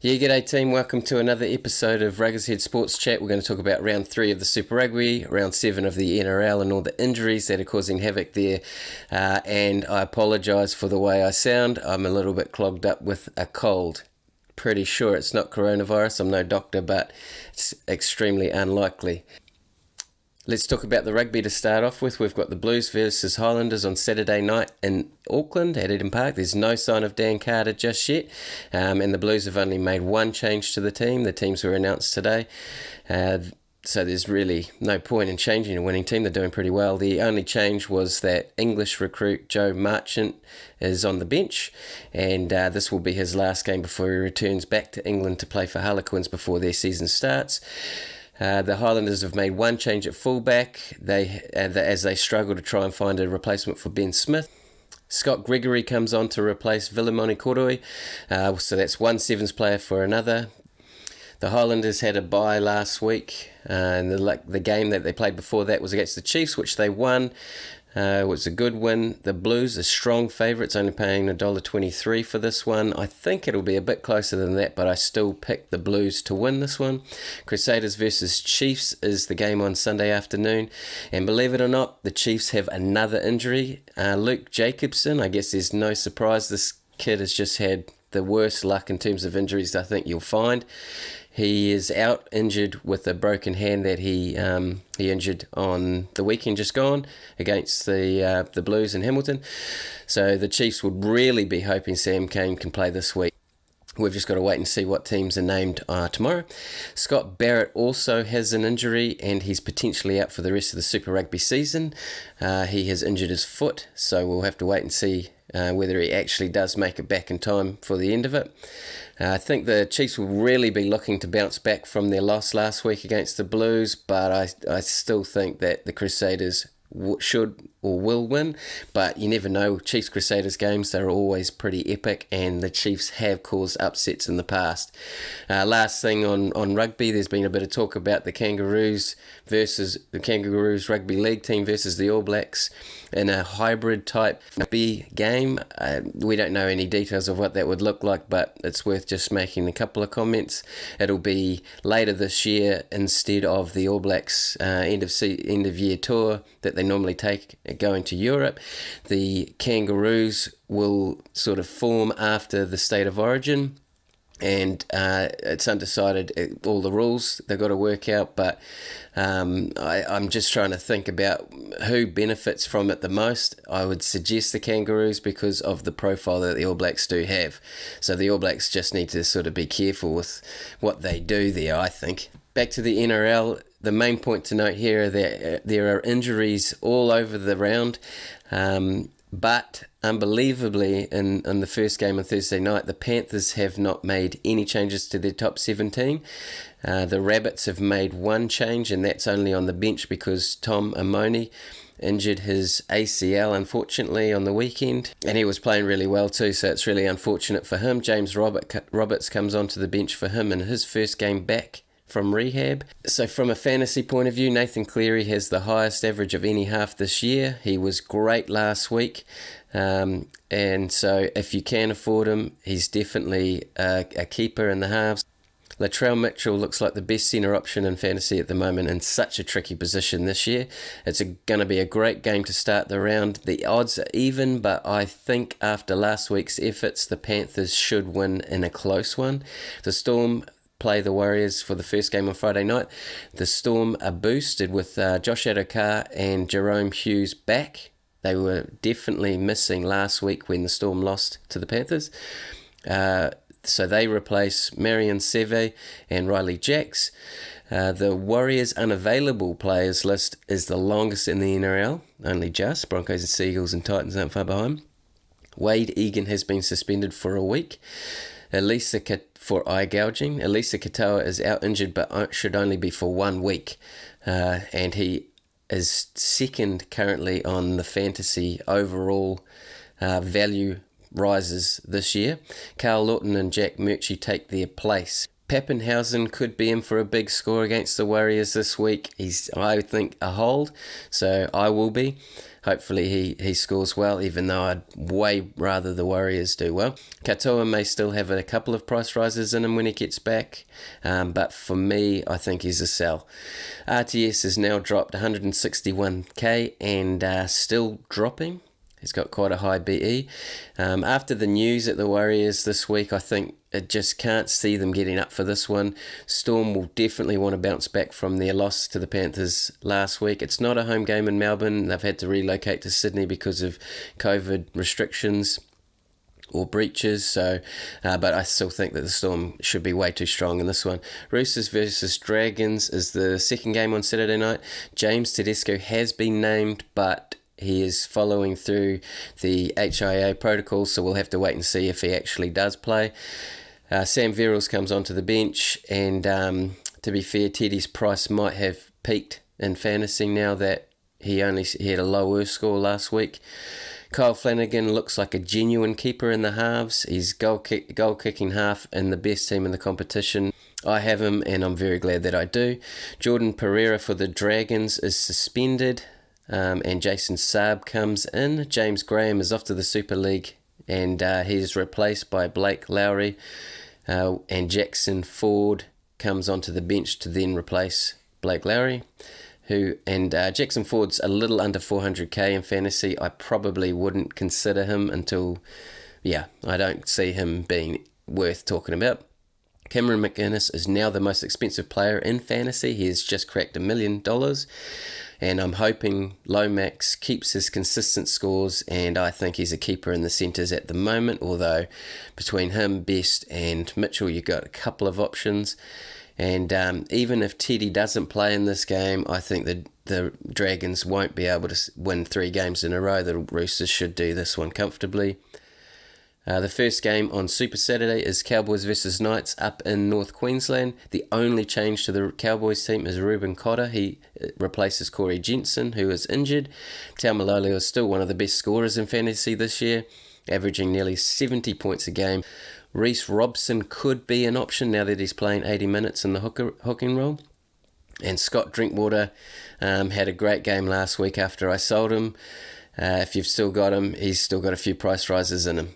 Yeah, g'day team. Welcome to another episode of ruggerzheadz Sports Chat. We're going to talk about round 3 of the Super Rugby, round 7 of the NRL and all the injuries that are causing havoc there. And I apologise for the way I sound. I'm a little bit clogged up with a cold. Pretty sure it's not coronavirus. I'm no doctor, but it's extremely unlikely. Let's talk about the rugby to start off with. We've got the Blues versus Highlanders on Saturday night in Auckland at Eden Park. There's no sign of Dan Carter just yet, and the Blues have only made one change to the team. The teams were announced today, so there's really no point in changing a winning team. They're doing pretty well. The only change was that English recruit Joe Marchant is on the bench, and this will be his last game before he returns back to England to play for Harlequins before their season starts. The Highlanders have made one change at fullback as they struggle to try and find a replacement for Ben Smith. Scott Gregory comes on to replace Vilimoni Koroi, so that's one Sevens player for another. The Highlanders had a bye last week, and the game that they played before that was against the Chiefs, which they won. It was a good win. The Blues are strong favourites, only paying $1.23 for this one. I think it'll be a bit closer than that, but I still pick the Blues to win this one. Crusaders versus Chiefs is the game on Sunday afternoon, and believe it or not, the Chiefs have another injury. Luke Jacobson, I guess there's no surprise, this kid has just had the worst luck in terms of injuries I think you'll find. He is out injured with a broken hand that he injured on the weekend just gone against the Blues in Hamilton. So the Chiefs would really be hoping Sam Cane can play this week. We've just got to wait and see what teams are named tomorrow. Scott Barrett also has an injury, and he's potentially out for the rest of the Super Rugby season. He has injured his foot, so we'll have to wait and see whether he actually does make it back in time for the end of it. I think the Chiefs will really be looking to bounce back from their loss last week against the Blues, but I still think that the Crusaders should or will win, but you never know. Chiefs Crusaders games, they're always pretty epic, and the Chiefs have caused upsets in the past. Last thing on rugby, there's been a bit of talk about the Kangaroos Rugby League team versus the All Blacks in a hybrid type rugby game. We don't know any details of what that would look like, but it's worth just making a couple of comments. It'll be later this year instead of the All Blacks end of year tour that they normally take going to Europe. The Kangaroos will sort of form after the state of origin, and it's undecided all the rules they've got to work out, but I'm just trying to think about who benefits from it the most. I would suggest the Kangaroos because of the profile that the All Blacks do have. So the All Blacks just need to sort of be careful with what they do there, I think. Back to the NRL, the main point to note here are that there are injuries all over the round, but unbelievably in the first game on Thursday night, the Panthers have not made any changes to their top 17. The Rabbits have made one change, and that's only on the bench because Tom Amoni injured his ACL, unfortunately, on the weekend, and he was playing really well too, so it's really unfortunate for him. James Roberts comes onto the bench for him in his first game back from rehab. So from a fantasy point of view, Nathan Cleary has the highest average of any half this year. He was great last week, and so if you can afford him, he's definitely a keeper in the halves. Latrell Mitchell looks like the best centre option in fantasy at the moment in such a tricky position this year. It's going to be a great game to start the round. The odds are even, but I think after last week's efforts, the Panthers should win in a close one. The Storm play the Warriors for the first game on Friday night. The Storm are boosted with Josh Adokar and Jerome Hughes back. They were definitely missing last week when the Storm lost to the Panthers. So they replace Marion Seve and Riley Jacks. The Warriors unavailable players list is the longest in the NRL, only just. Broncos and Seagulls and Titans aren't far behind. Wade Egan has been suspended for a week. For eye gouging. Elisa Katoa is out injured but should only be for 1 week. And he is second currently on the fantasy overall value rises this year. Carl Lawton and Jack Murchie take their place. Pappenhausen could be in for a big score against the Warriors this week. He's, I think, a hold, so I will be. hopefully he scores well, even though I'd way rather the Warriors do well. Katoa may still have a couple of price rises in him when he gets back, but for me, I think he's a sell. RTS has now dropped 161k and still dropping. He's got quite a high BE. After the news at the Warriors this week, I think I just can't see them getting up for this one. Storm will definitely want to bounce back from their loss to the Panthers last week. It's not a home game in Melbourne. They've had to relocate to Sydney because of COVID restrictions or breaches, so but I still think that the Storm should be way too strong in this one. Roosters versus Dragons is the second game on Saturday night. James Tedesco has been named, but he is following through the HIA protocol, so we'll have to wait and see if he actually does play. Sam Verrills comes onto the bench, and to be fair, Teddy's price might have peaked in fantasy now that he had a lower score last week. Kyle Flanagan looks like a genuine keeper in the halves. He's goal kicking half in the best team in the competition. I have him, and I'm very glad that I do. Jordan Pereira for the Dragons is suspended. And Jason Saab comes in. James Graham is off to the Super League, and he's replaced by Blake Lowry, and Jackson Ford comes onto the bench to then replace Blake Lowry, Jackson Ford's a little under 400k in fantasy. I probably wouldn't consider him until, I don't see him being worth talking about. Cameron McInnes is now the most expensive player in fantasy. He has just cracked $1 million. And I'm hoping Lomax keeps his consistent scores, and I think he's a keeper in the centres at the moment, although between him, Best and Mitchell, you've got a couple of options. And even if Teddy doesn't play in this game, I think the Dragons won't be able to win 3 games in a row. The Roosters should do this one comfortably. The first game on Super Saturday is Cowboys versus Knights up in North Queensland. The only change to the Cowboys team is Ruben Cotter. He replaces Corey Jensen, who is injured. Taumalolo is still one of the best scorers in fantasy this year, averaging nearly 70 points a game. Reece Robson could be an option now that he's playing 80 minutes in the hooking role. And Scott Drinkwater had a great game last week after I sold him. If you've still got him, he's still got a few price rises in him.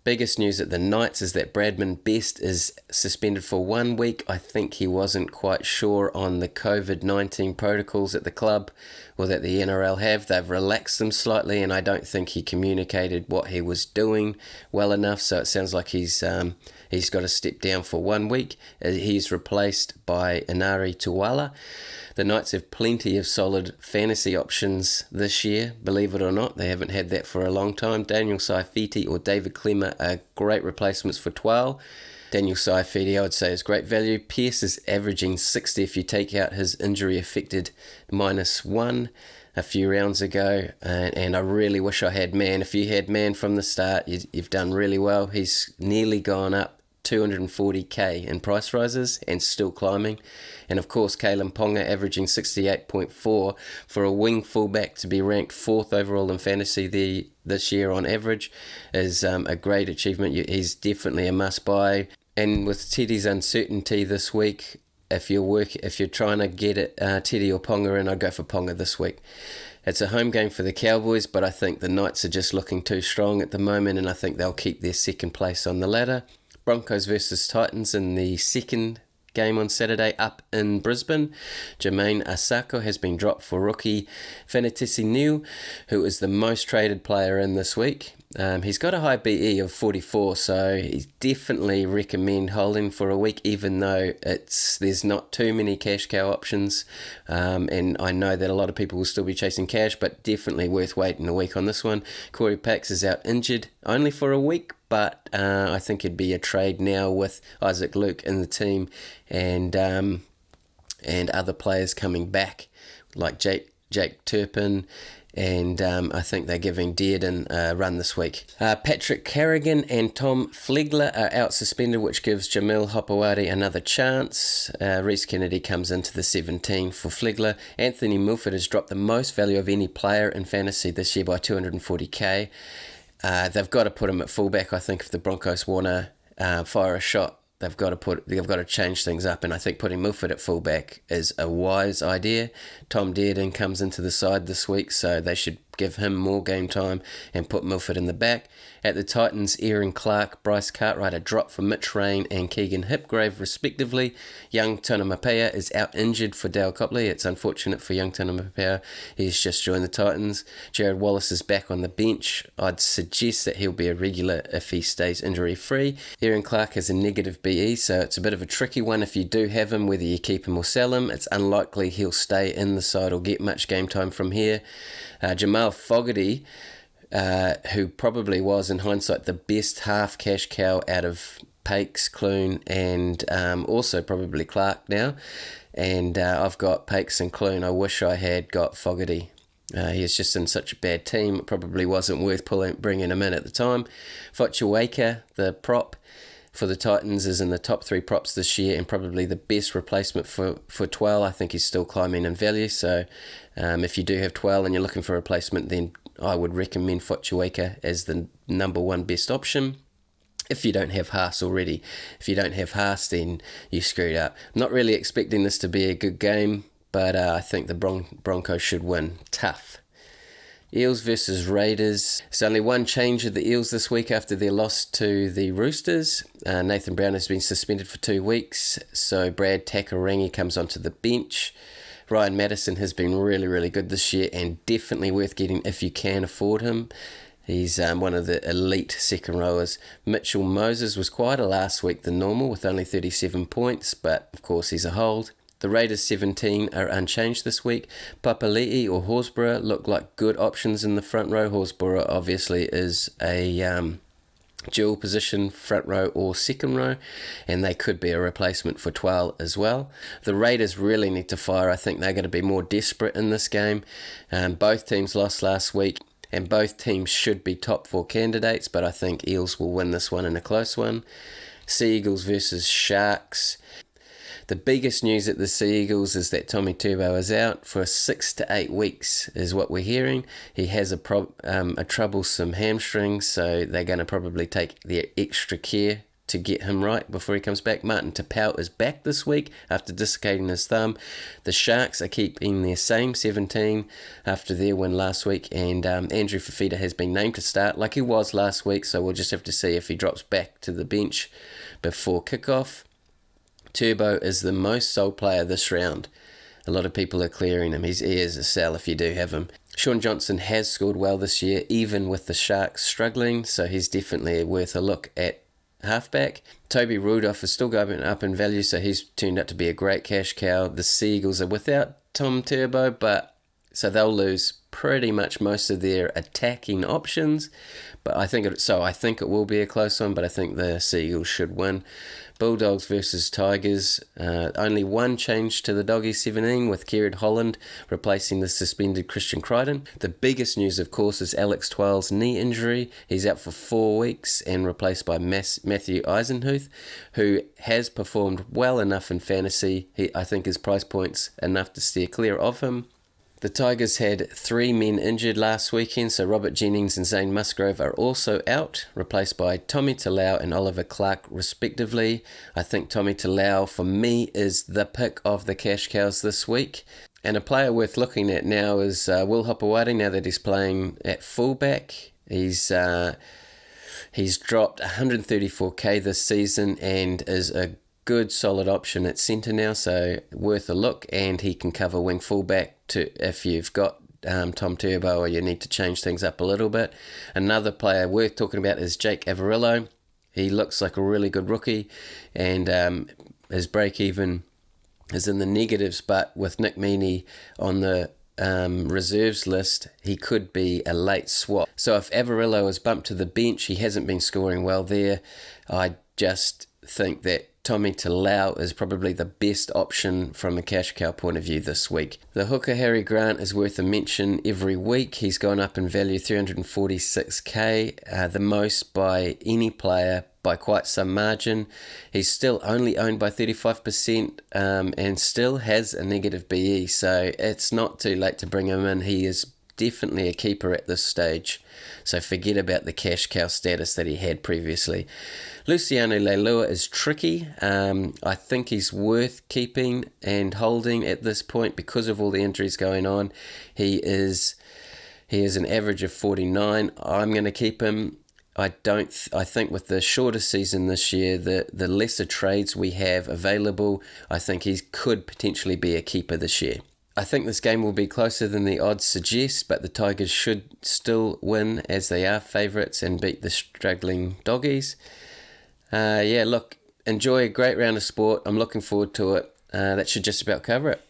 Biggest news at the Knights is that Bradman Best is suspended for 1 week. I think he wasn't quite sure on the COVID-19 protocols at the club, or that the NRL have. They've relaxed them slightly, and I don't think he communicated what he was doing well enough, so it sounds like he's got to step down for 1 week. He's replaced by Inari Tuwala. The Knights have plenty of solid fantasy options this year, believe it or not. They haven't had that for a long time. Daniel Saifiti or David Clemmer are great replacements for Twal. Daniel Saifiti, I would say, is great value. Pearce is averaging 60 if you take out his injury-affected -1 a few rounds ago. And I really wish I had Mann. If you had Mann from the start, you've done really well. He's nearly gone up 240k in price rises and still climbing. And of course, Kalen Ponga averaging 68.4 for a wing fullback to be ranked 4th overall in fantasy this year on average is a great achievement. He's definitely a must buy. And with Teddy's uncertainty this week, if you're trying to get it Teddy or Ponga in, I'd go for Ponga this week. It's a home game for the Cowboys, but I think the Knights are just looking too strong at the moment, and I think they'll keep their second place on the ladder. Broncos versus Titans in the second game on Saturday up in Brisbane. Jermaine Asako has been dropped for rookie Fanatisi Niu, who is the most traded player in this week. He's got a high BE of 44, so he definitely recommend holding for a week, even though there's not too many cash cow options. And I know that a lot of people will still be chasing cash, but definitely worth waiting a week on this one. Corey Pax is out injured only for a week, but I think it'd be a trade now with Isaac Luke in the team and other players coming back like Jake Turpin. And I think they're giving Dearden a run this week. Patrick Carrigan and Tom Flegler are out suspended, which gives Jamil Hopewadi another chance. Reece Kennedy comes into the 17 for Flegler. Anthony Milford has dropped the most value of any player in fantasy this year by 240k. They've got to put him at fullback, I think, if the Broncos want to fire a shot. They've got to change things up, and I think putting Milford at fullback is a wise idea. Tom Dearden comes into the side this week, so they should give him more game time and put Milford in the back. At the Titans, Aaron Clark, Bryce Cartwright a drop for Mitch Rain and Keegan Hipgrave respectively. Young Tunamapea is out injured for Dale Copley. It's unfortunate for young Tunamapea. He's just joined the Titans. Jared Wallace is back on the bench. I'd suggest that he'll be a regular if he stays injury free. Aaron Clark has a negative BE, so it's a bit of a tricky one if you do have him, whether you keep him or sell him. It's unlikely he'll stay in the side or get much game time from here. Jamal Fogarty, who probably was in hindsight the best half cash cow out of Pakes, Clune and also probably Clark now, and I've got Pakes and Clune. I wish I had got Fogarty. He's just in such a bad team, it probably wasn't worth bringing him in at the time. Fotuaika, the prop for the Titans, is in the top 3 props this year and probably the best replacement for Twell. I think he's still climbing in value, so if you do have Twell and you're looking for a replacement, then I would recommend Fotuaika as the number 1 best option. If you don't have Haas already. If you don't have Haas, then you screwed up. Not really expecting this to be a good game, but I think the Broncos should win. Tough. Eels versus Raiders. It's only one change of the Eels this week after their loss to the Roosters. Nathan Brown has been suspended for 2 weeks, so Brad Takarangi comes onto the bench. Ryan Madison has been really, really good this year and definitely worth getting if you can afford him. He's one of the elite second rowers. Mitchell Moses was quieter last week than normal with only 37 points, but of course he's a hold. The Raiders 17 are unchanged this week. Papali'i or Horsburgh look like good options in the front row. Horsburgh obviously is a dual position, front row or second row, and they could be a replacement for Twell as well. The Raiders really need to fire. I think they're going to be more desperate in this game. Both teams lost last week, and both teams should be top 4 candidates, but I think Eels will win this one in a close one. Sea Eagles versus Sharks. The biggest news at the Sea Eagles is that Tommy Turbo is out for 6 to 8 weeks, is what we're hearing. He has a troublesome hamstring, so they're going to probably take their extra care to get him right before he comes back. Martin Tapau is back this week after dislocating his thumb. The Sharks are keeping their same 17 after their win last week, and Andrew Fafita has been named to start like he was last week, so we'll just have to see if he drops back to the bench before kickoff. Turbo is the most sold player this round. A lot of people are clearing him. He is a sell if you do have him. Sean Johnson has scored well this year, even with the Sharks struggling, so he's definitely worth a look at halfback. Toby Rudolph is still going up in value, so he's turned out to be a great cash cow. The Sea Eagles are without Tom Turbo, so they'll lose pretty much most of their attacking options. But I think it will be a close one, but I think the Sea Eagles should win. Bulldogs versus Tigers. Only one change to the Doggies 17 with Kieran Holland replacing the suspended Christian Crichton. The biggest news, of course, is Alex Twell's knee injury. He's out for 4 weeks and replaced by Matthew Eisenhuth, who has performed well enough in fantasy. I think his price point's enough to steer clear of him. The Tigers had 3 men injured last weekend, so Robert Jennings and Zane Musgrove are also out, replaced by Tommy Talau and Oliver Clark respectively. I think Tommy Talau, for me, is the pick of the cash cows this week. And a player worth looking at now is Will Hopewadi, now that he's playing at fullback. He's dropped 134k this season and is a good solid option at centre now, so worth a look, and he can cover wing fullback if you've got Tom Turbo or you need to change things up a little bit. Another player worth talking about is Jake Averillo. He looks like a really good rookie, and his break even is in the negatives, but with Nick Meaney on the reserves list, he could be a late swap. So if Averillo is bumped to the bench, he hasn't been scoring well there. I just think that Tommy Talau is probably the best option from a cash cow point of view this week. The hooker Harry Grant is worth a mention every week. He's gone up in value 346k, the most by any player by quite some margin. He's still only owned by 35% and still has a negative BE, so it's not too late to bring him in. He is definitely a keeper at this stage, so forget about the cash cow status that he had previously. Luciano Leilua is tricky. I think he's worth keeping and holding at this point because of all the injuries going on. He He is an average of 49. I'm going to keep him. I think with the shorter season this year, the lesser trades we have available, I think he could potentially be a keeper this year. I think this game will be closer than the odds suggest, but the Tigers should still win as they are favourites and beat the struggling doggies. Look, enjoy a great round of sport. I'm looking forward to it. That should just about cover it.